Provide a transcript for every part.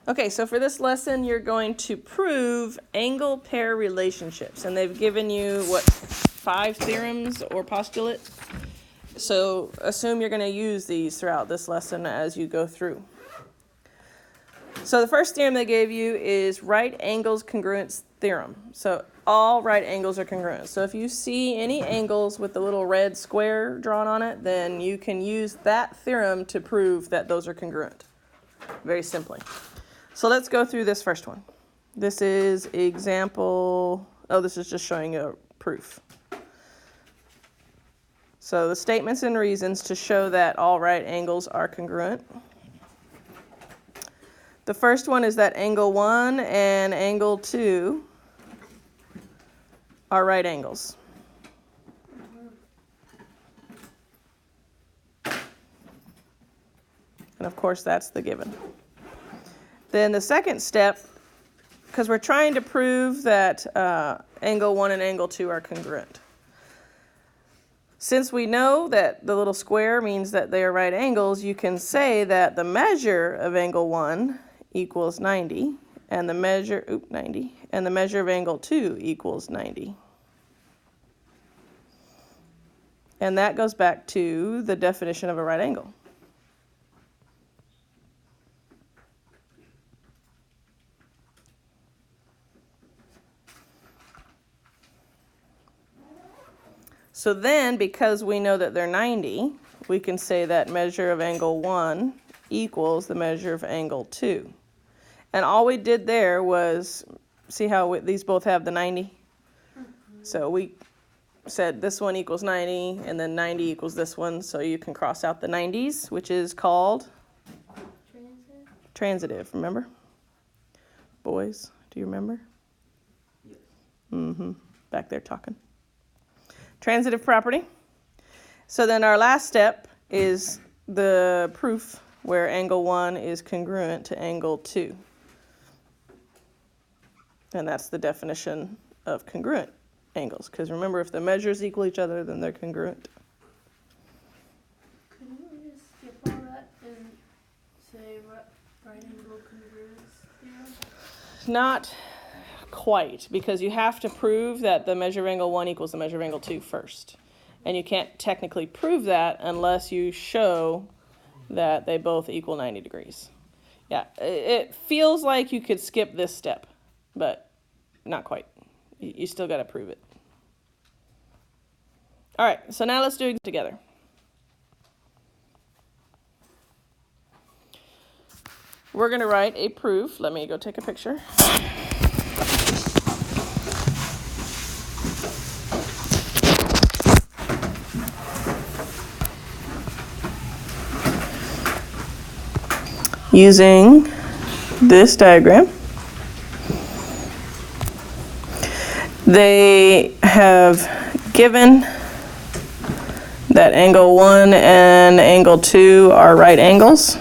Okay, so for this lesson, you're going to prove angle pair relationships. And they've given you, 5 theorems or postulates? So assume you're going to use these throughout this lesson as you go through. So the first theorem they gave you is right angles congruence theorem. So all right angles are congruent. So if you see any angles with the little red square drawn on it, then you can use that theorem to prove that those are congruent. Very simply. So let's go through this first one. This is example, this is just showing you a proof. So the statements and reasons to show that all right angles are congruent. The first one is that angle 1 and angle 2 are right angles. And of course, that's the given. Then the second step, because we're trying to prove that angle 1 and angle 2 are congruent. Since we know that the little square means that they are right angles, you can say that the measure of angle 1 equals 90, and the measure of angle 2 equals 90. And that goes back to the definition of a right angle. So then, because we know that they're 90, we can say that measure of angle 1 equals the measure of angle 2. And all we did there was, see how these both have the 90? So we said this one equals 90, and then 90 equals this one, so you can cross out the 90s, which is called? Transitive, remember? Boys, do you remember? Yes. Back there talking. Transitive property. So then our last step is the proof where angle 1 is congruent to angle 2. And that's the definition of congruent angles. Because remember, if the measures equal each other, then they're congruent. Couldn't we just skip all that and say right angle congruence theorem? Not quite, because you have to prove that the measure of angle 1 equals the measure of angle 2 first. And you can't technically prove that unless you show that they both equal 90 degrees. Yeah, it feels like you could skip this step, but not quite. You still got to prove it. All right, so now let's do it together. We're going to write a proof. Let me go take a picture. Using this diagram. They have given that angle 1 and angle 2 are right angles.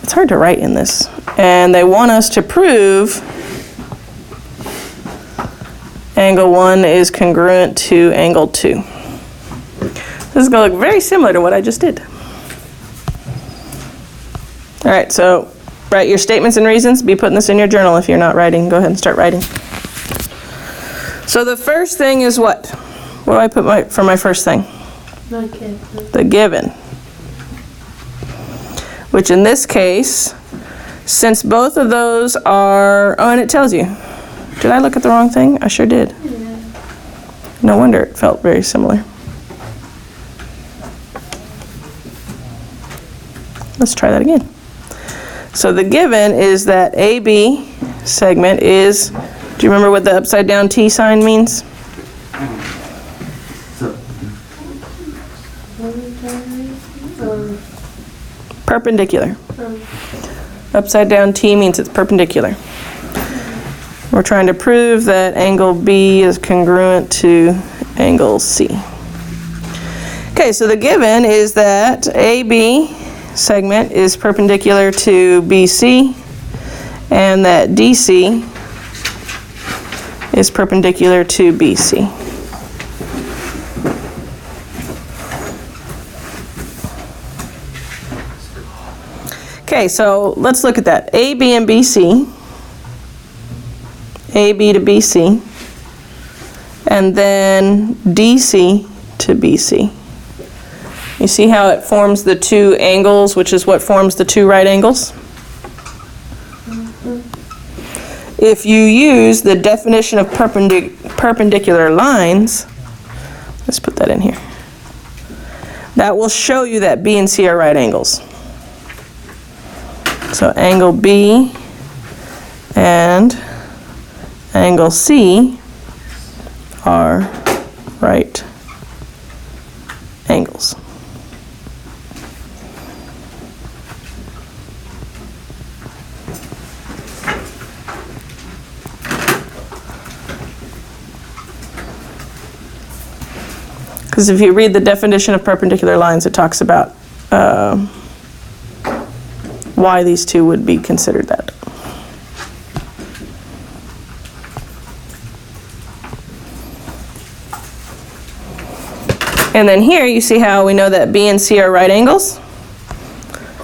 It's hard to write in this. And they want us to prove angle 1 is congruent to angle 2. This is going to look very similar to what I just did. All right, so write your statements and reasons. Be putting this in your journal if you're not writing. Go ahead and start writing. So the first thing is what? What do I put for my first thing? The given. Which in this case, since both of those are, and it tells you. Did I look at the wrong thing? I sure did. Yeah. No wonder it felt very similar. Let's try that again. So the given is that AB segment is, do you remember what the upside down T sign means? Perpendicular. Upside down T means it's perpendicular. We're trying to prove that angle B is congruent to angle C. Okay, so the given is that AB segment is perpendicular to BC, and that DC is perpendicular to BC. Okay, so let's look at that. AB and BC, AB to BC, and then DC to BC. You see how it forms the two angles, which is what forms the two right angles? If you use the definition of perpendicular lines, let's put that in here, that will show you that B and C are right angles. So angle B and angle C are right angles. Because if you read the definition of perpendicular lines, it talks about why these two would be considered that. And then here you see how we know that B and C are right angles.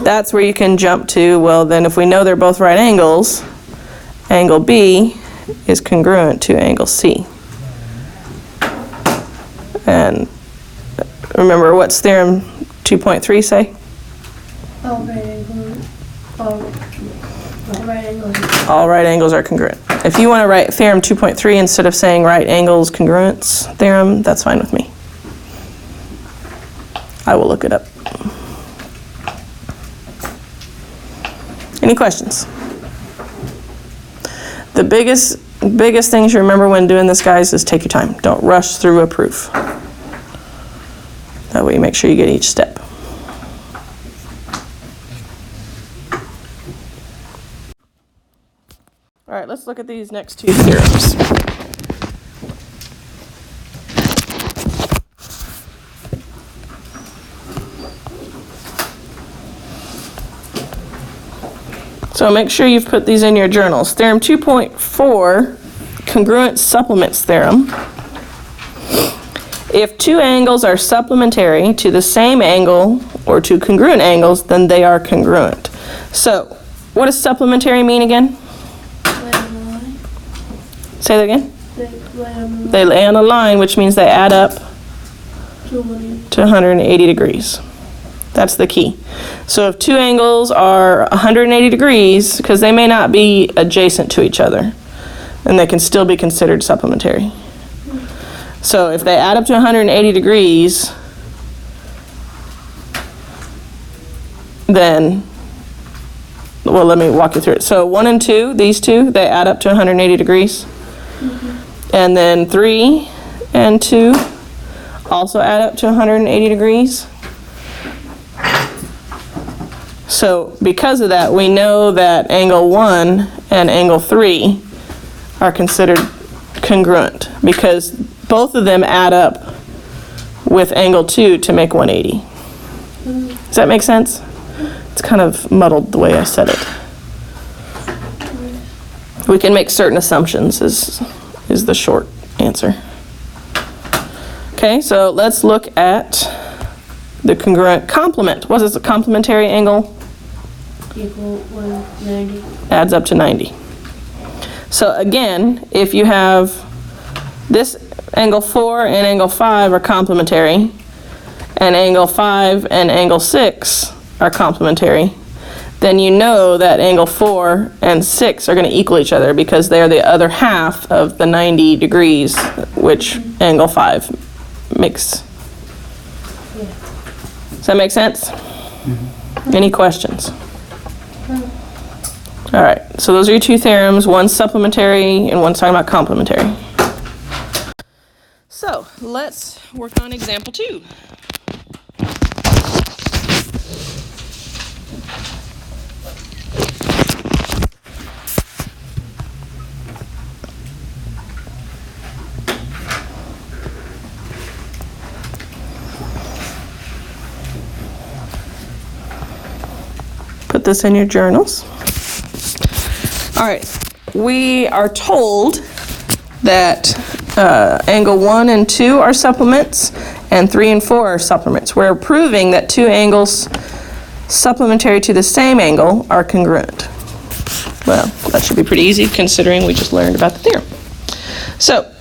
That's where you can jump to, well then if we know they're both right angles, angle B is congruent to angle C. And remember, what's theorem 2.3 say? All right angles. All right angles are congruent. If you want to write theorem 2.3 instead of saying right angles congruence theorem, that's fine with me. I will look it up. Any questions? The biggest things you remember when doing this, guys, is take your time. Don't rush through a proof. That way you make sure you get each step. All right, let's look at these next two theorems. So make sure you've put these in your journals. Theorem 2.4, congruent supplements theorem. If two angles are supplementary to the same angle or to congruent angles, then they are congruent. So what does supplementary mean again? Say that again? They lay on a line, which means they add up to 180 degrees. That's the key. So if two angles are 180 degrees, because they may not be adjacent to each other, and they can still be considered supplementary. So if they add up to 180 degrees, then, well, let me walk you through it. So 1 and 2, these two, they add up to 180 degrees. And then 3 and 2 also add up to 180 degrees. So because of that, we know that angle 1 and angle 3 are considered congruent because both of them add up with angle 2 to make 180. Does that make sense? It's kind of muddled the way I said it. We can make certain assumptions is the short answer. Okay, so let's look at the congruent complement. What is the complementary angle? Equal 190. Adds up to 90. So again, if you have this angle 4 and angle 5 are complementary, and angle 5 and angle 6 are complementary, then you know that angle 4 and 6 are going to equal each other because they are the other half of the 90 degrees, which angle 5 makes. Yeah. Does that make sense? Any questions? All right, so those are your two theorems. One's supplementary and one's talking about complementary. So let's work on example 2. Put this in your journals. All right, we are told that angle 1 and 2 are supplements and 3 and 4 are supplements. We're proving that two angles supplementary to the same angle are congruent. Well, that should be pretty easy considering we just learned about the theorem. So,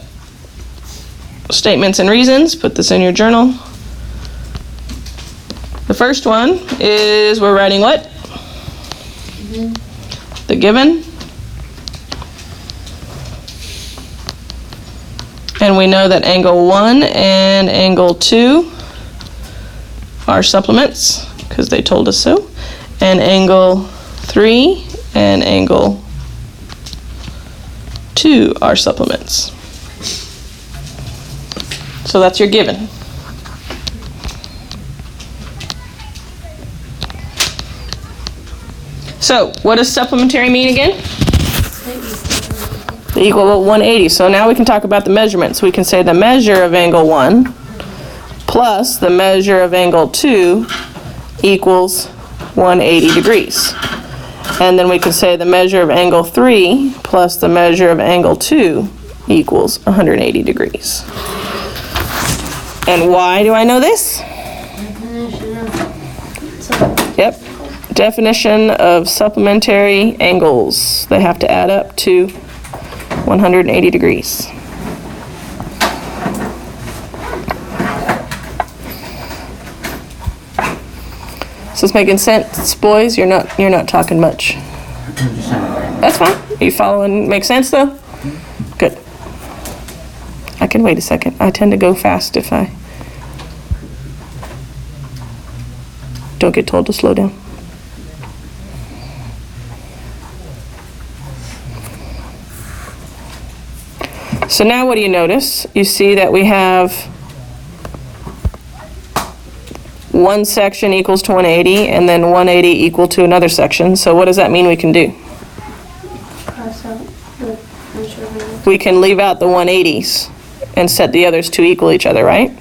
statements and reasons, put this in your journal. The first one is we're writing what? The given. And we know that angle 1 and angle 2 are supplements because they told us so. And angle 3 and angle 2 are supplements. So that's your given. So what does supplementary mean again? The equal 180. So now we can talk about the measurements. We can say the measure of angle 1 plus the measure of angle 2 equals 180 degrees. And then we can say the measure of angle 3 plus the measure of angle 2 equals 180 degrees. And why do I know this? Yep. Definition of supplementary angles. They have to add up to 180 degrees. Is this making sense, boys? You're not talking much. That's fine. Are you following? Make sense though? Good. I can wait a second. I tend to go fast if I don't get told to slow down. So now what do you notice? You see that we have one section equals to 180 and then 180 equal to another section. So what does that mean we can do? We can leave out the 180s and set the others to equal each other, right?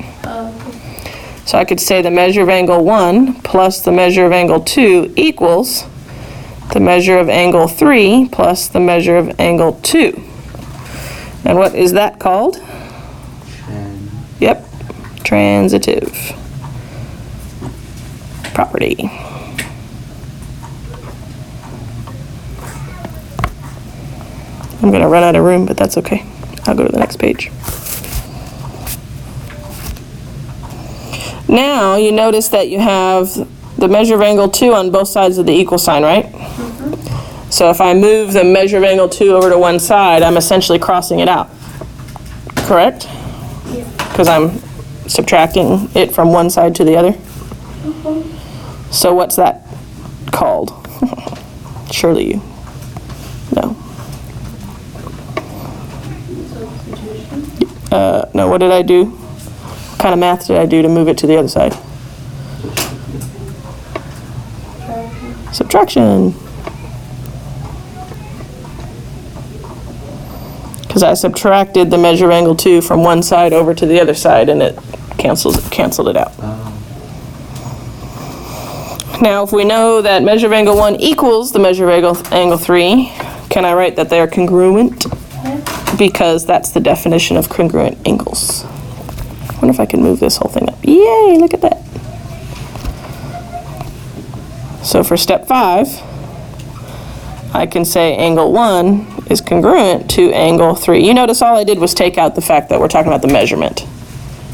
So I could say the measure of angle 1 plus the measure of angle 2 equals the measure of angle 3 plus the measure of angle 2. And what is that called? Yep, transitive property. I'm going to run out of room, but that's okay. I'll go to the next page. Now you notice that you have the measure of angle 2 on both sides of the equal sign, right? So if I move the measure of angle 2 over to one side, I'm essentially crossing it out. Correct? Yeah. Because I'm subtracting it from one side to the other. So what's that called? Surely you know. No, what did I do? What kind of math did I do to move it to the other side? Subtraction. Because I subtracted the measure of angle 2 from one side over to the other side, and it canceled it out. Now, if we know that measure of angle 1 equals the measure of angle 3, can I write that they are congruent? Because that's the definition of congruent angles. I wonder if I can move this whole thing up. Yay, look at that. So for step 5, I can say angle 1 is congruent to angle 3. You notice all I did was take out the fact that we're talking about the measurement.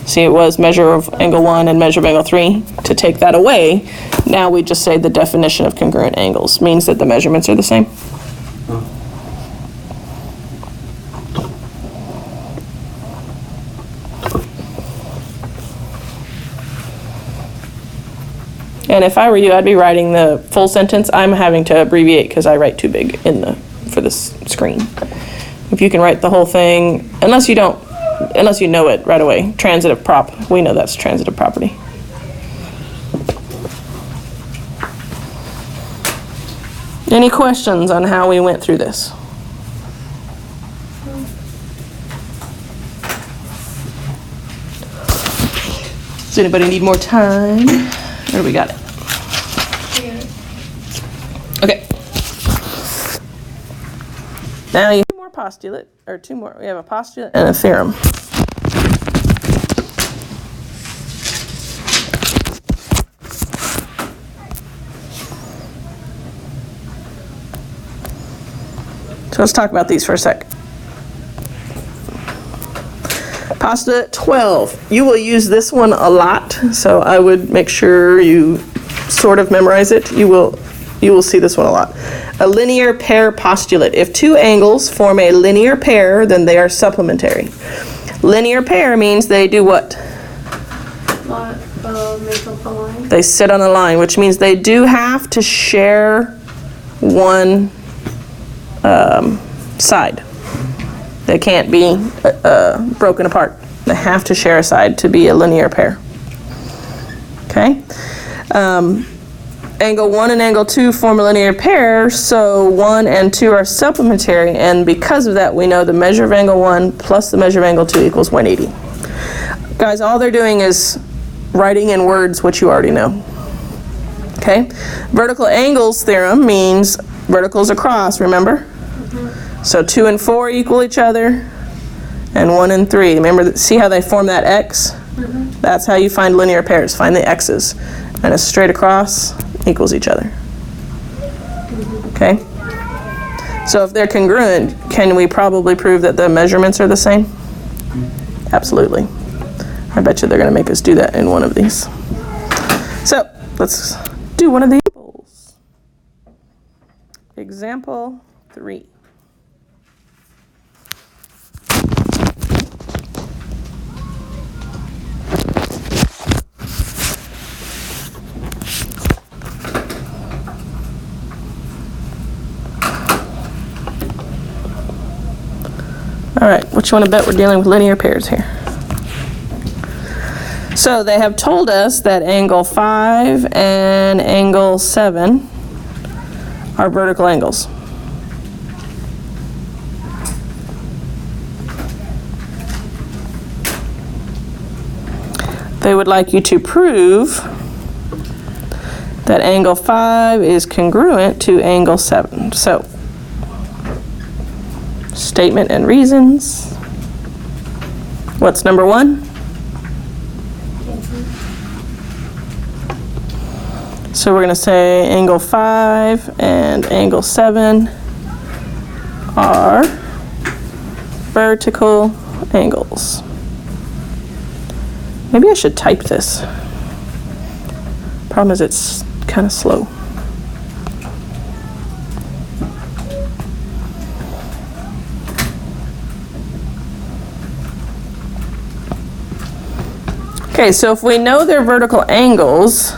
See, it was measure of angle 1 and measure of angle 3. To take that away, now we just say the definition of congruent angles means that the measurements are the same. And if I were you, I'd be writing the full sentence. I'm having to abbreviate because I write too big for this screen. If you can write the whole thing, unless you know it right away. Transitive prop, we know that's transitive property. Any questions on how we went through this? Does anybody need more time? Or we got it? Okay. Now you have two more postulate, or two more. We have a postulate and a theorem. So let's talk about these for a sec. Postulate 12. You will use this one a lot, so I would make sure you sort of memorize it. You will see this one a lot. A linear pair postulate. If two angles form a linear pair, then they are supplementary. Linear pair means they do what? Make up a line. They sit on a line, which means they do have to share one side. They can't be broken apart. They have to share a side to be a linear pair. Okay? Angle 1 and angle 2 form a linear pair, so 1 and 2 are supplementary, and because of that, we know the measure of angle 1 plus the measure of angle 2 equals 180. Guys, all they're doing is writing in words what you already know. Okay? Vertical angles theorem means verticals across, remember? So 2 and 4 equal each other, and 1 and 3. Remember, see how they form that X? That's how you find linear pairs. Find the X's. And a straight across equals each other. Okay? So if they're congruent, can we probably prove that the measurements are the same? Absolutely. I bet you they're going to make us do that in one of these. So let's do one of the examples. Example 3. All right, what you want to bet we're dealing with linear pairs here? So they have told us that angle 5 and angle 7 are vertical angles. They would like you to prove that angle 5 is congruent to angle 7. So, statement and reasons. What's number 1? So we're going to say angle 5 and angle 7 are vertical angles. Maybe I should type this. Problem is it's kind of slow. Okay, so if we know they're vertical angles,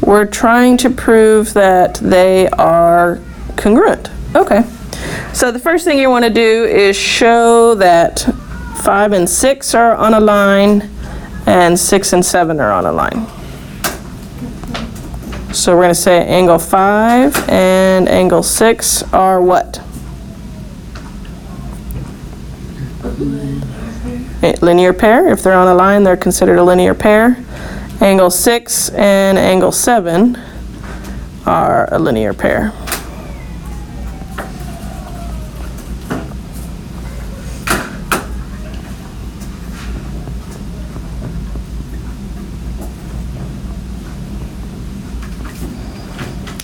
we're trying to prove that they are congruent. Okay, so the first thing you want to do is show that 5 and 6 are on a line and 6 and 7 are on a line. So we're going to say angle 5 and angle 6 are what? Linear pair. If they're on a line, they're considered a linear pair. Angle 6 and angle 7 are a linear pair.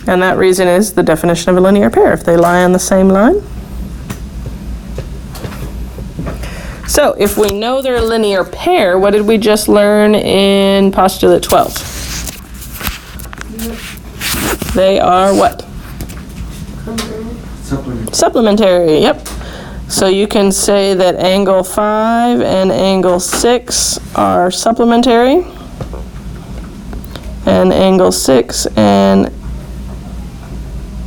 And that reason is the definition of a linear pair, if they lie on the same line. So if we know they're a linear pair, what did we just learn in postulate 12? They are what? Supplementary, yep. So you can say that angle 5 and angle 6 are supplementary, and angle 6 and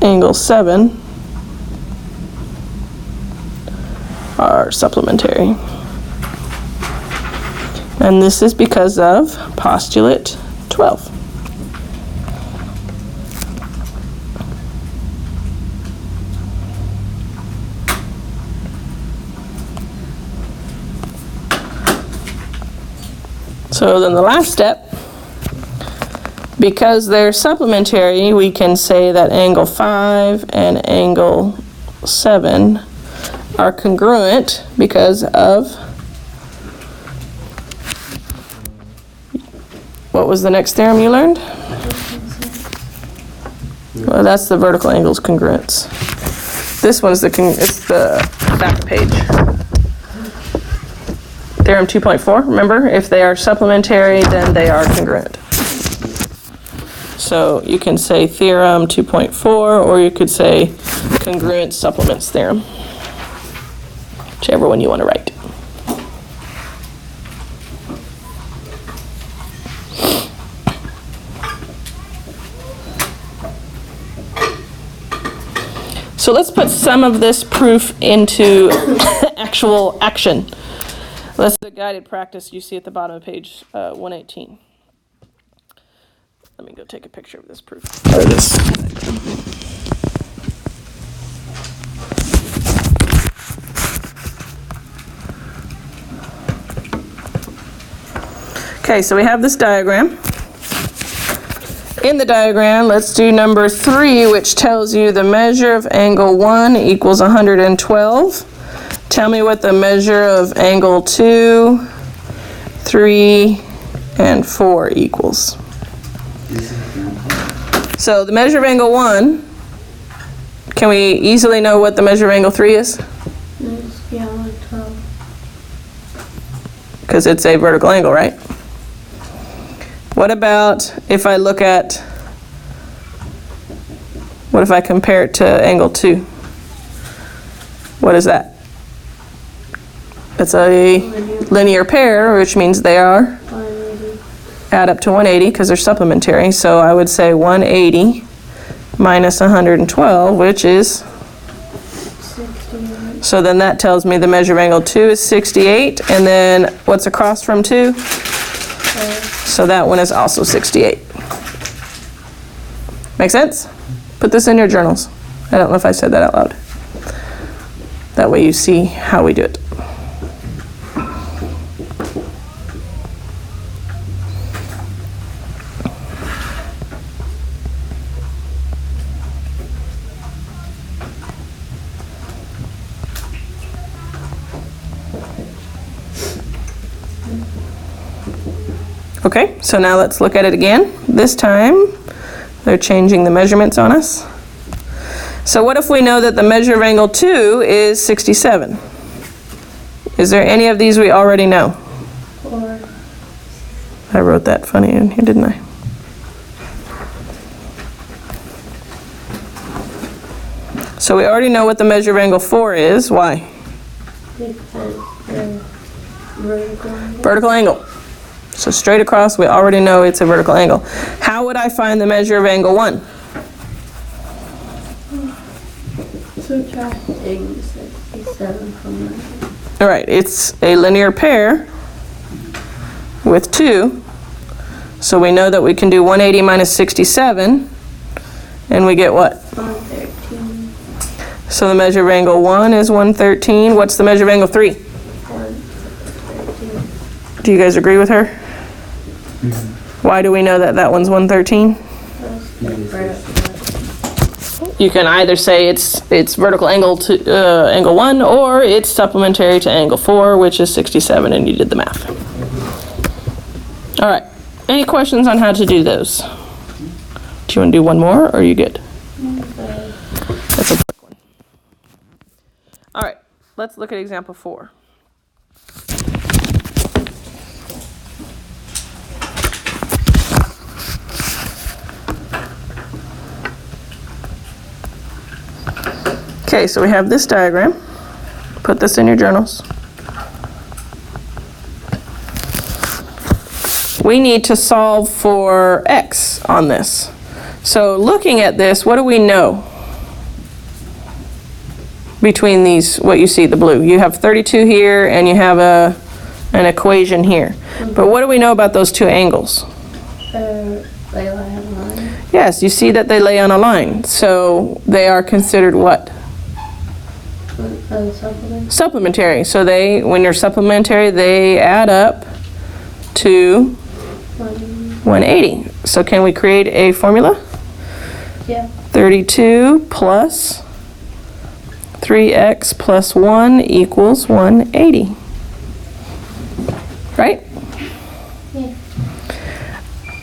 angle 7 are supplementary. And this is because of postulate 12. So then the last step, because they're supplementary, we can say that angle 5 and angle 7 are congruent because of, what was the next theorem you learned? Well, that's the vertical angle's congruence. This one's it's the back page. Theorem 2.4, remember? If they are supplementary, then they are congruent. So you can say Theorem 2.4, or you could say Congruent supplements theorem. Whichever one you want to write. So let's put some of this proof into actual action. That's the guided practice you see at the bottom of page 118. Let me go take a picture of this proof. Or this. Okay, so we have this diagram. In the diagram, let's do number 3, which tells you the measure of angle 1 equals 112. Tell me what the measure of angle 2, 3, and 4 equals. So the measure of angle 1, can we easily know what the measure of angle 3 is? Yeah, 112. Because it's a vertical angle, right? What about if I look at, what if I compare it to angle 2? What is that? It's a linear pair, which means they are 180. add up to 180 because they're supplementary. So I would say 180 minus 112, which is, 68. so then that tells me the measure of angle 2 is 68, and then what's across from 2? So that one is also 68. Make sense? Put this in your journals. I don't know if I said that out loud. That way you see how we do it. Okay, so now let's look at it again. This time, they're changing the measurements on us. So what if we know that the measure of angle 2 is 67? Is there any of these we already know? 4. I wrote that funny in here, didn't I? So we already know what the measure of angle 4 is. Why? Because the vertical angle. Vertical angle. So straight across, we already know it's a vertical angle. How would I find the measure of angle 1? Subtracting 67 from that. All right, it's a linear pair with 2. So we know that we can do 180 minus 67, and we get what? 113. So the measure of angle 1 is 113. What's the measure of angle 3? 113. Do you guys agree with her? Why do we know that that one's 113? You can either say it's vertical angle to angle 1, or it's supplementary to angle 4, which is 67, and you did the math. All right. Any questions on how to do those? Do you want to do one more, or are you good? That's a quick one. All right. Let's look at example 4. Okay, so we have this diagram. Put this in your journals. We need to solve for x on this. So looking at this, what do we know between these, what you see, the blue? You have 32 here, and you have an equation here. But what do we know about those two angles? They lie on a line. Yes, you see that they lay on a line. So they are considered what? Supplement. Supplementary. So they, when you're supplementary, they add up to 180. So can we create a formula? Yeah. 32 plus 3x plus 1 equals 180. Right? Yeah.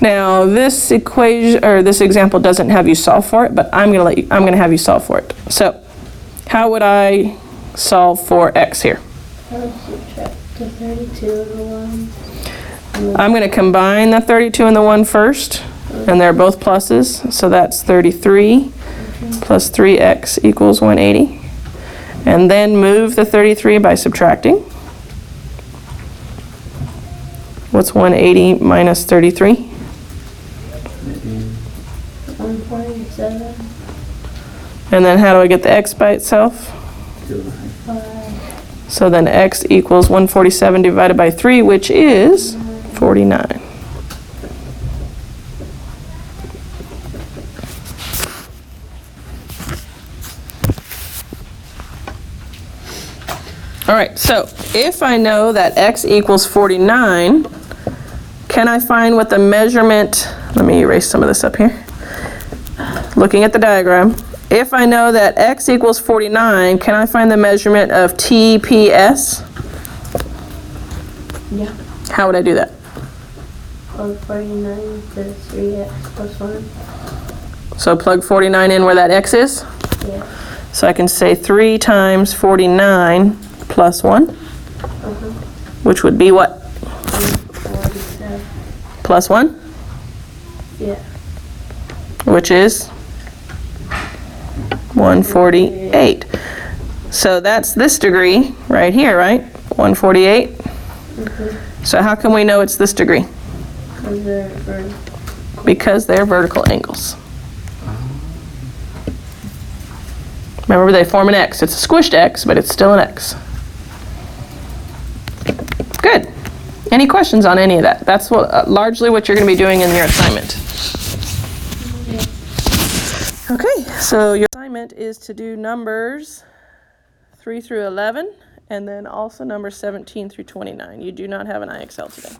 Now, this equation, or this example doesn't have you solve for it, but I'm gonna have you solve for it. So, how would I solve for x here? I would subtract the 32 and the 1. I'm gonna combine the 32 and the 1 first, and they're both pluses, so that's 33 plus 3x equals 180. And then move the 33 by subtracting. What's 180 minus 33? 147. And then how do I get the x by itself? 5. So then x equals 147 divided by 3, which is 49. All right, so if I know that x equals 49, can I find what the measurement, let me erase some of this up here. Looking at the diagram, if I know that x equals 49, can I find the measurement of TPS? Yeah. How would I do that? Plug 49 to 3x plus 1. So plug 49 in where that x is. Yeah. So I can say 3 times 49 plus 1, which would be what? 147. Plus 1, Yeah. which is 148. So that's this degree right here, right? 148. So how can we know it's this degree? Because they're vertical. Because they're vertical angles. Remember, they form an x. It's a squished x, but it's still an x. Good. Any questions on any of that? That's what largely what you're going to be doing in your assignment. Okay, so your assignment is to do numbers 3 through 11, and then also numbers 17 through 29. You do not have an IXL today.